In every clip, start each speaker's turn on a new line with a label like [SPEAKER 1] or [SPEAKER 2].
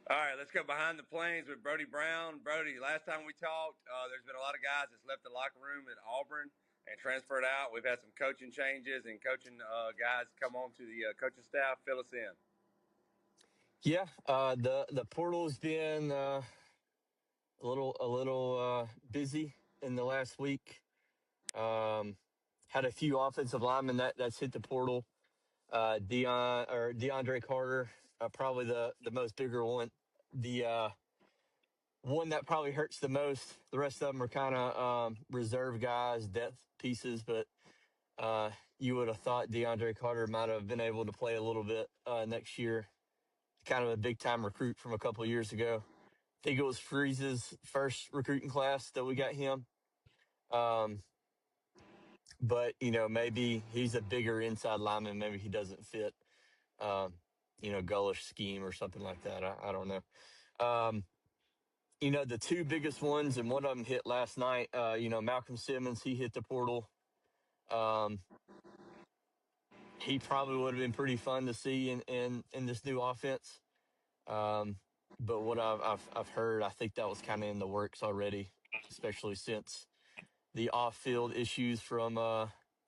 [SPEAKER 1] All right, let's go behind the plains with Brody Brown. Brody, last time we talked, there's been a lot of guys that's left the locker room at Auburn and transferred out. We've had some coaching changes and coaching guys come on to the coaching staff. Fill us in.
[SPEAKER 2] Yeah, the portal's been a little busy in the last week. Um, Had a few offensive linemen that's hit the portal. DeAndre Carter, probably the most bigger one. The one that probably hurts the most. The rest of them are kind of reserve guys, depth pieces, but you would have thought DeAndre Carter might have been able to play a little bit next year. Kind of a big time recruit from a couple of years ago. I think it was Freeze's first recruiting class that we got him. Um, but maybe he's a bigger inside lineman. Maybe he doesn't fit, um, Gullish scheme or something like that. I don't know. Um, the two biggest ones, and one of them hit last night. Malcolm Simmons, he hit the portal. Um, he probably would have been pretty fun to see in this new offense. Um, but what I've heard, I think that was kind of in the works already, especially since the off-field issues from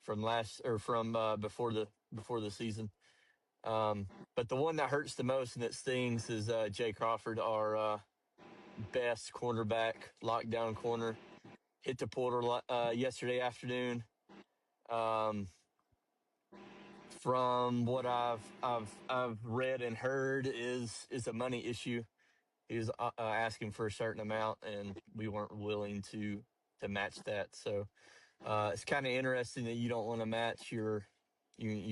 [SPEAKER 2] last or from before the season. But the one that hurts the most and it stings is Jay Crawford, our best cornerback, lockdown corner. Hit the portal yesterday afternoon. Um, from what I've read and heard is a money issue. He was asking for a certain amount, and we weren't willing to match that. So it's kind of interesting that you don't want to match your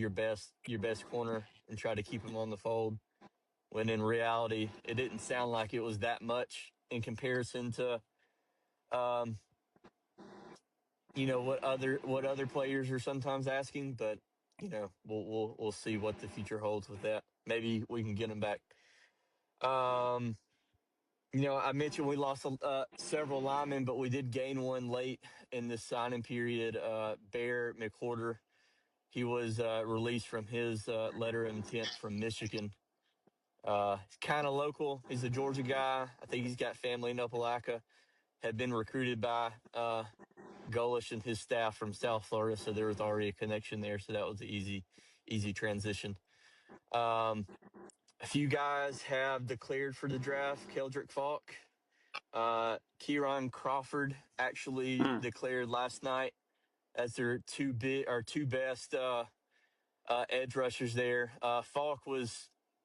[SPEAKER 2] best corner and try to keep him on the fold. When in reality, it didn't sound like it was that much in comparison to um, what other players are sometimes asking. But we'll see what the future holds with that. Maybe we can get him back. Um, I mentioned we lost several linemen, but we did gain one late in this signing period. Bear McWhorter, he was released from his letter of intent from Michigan. He's kind of local. He's a Georgia guy. I think he's got family in Opelika. Had been recruited by Golish and his staff from South Florida, so there was already a connection there. So that was an easy transition. Um, a few guys have declared for the draft. Keldrick Falk. Kieran Crawford actually declared last night as their two best edge rushers there. Falk was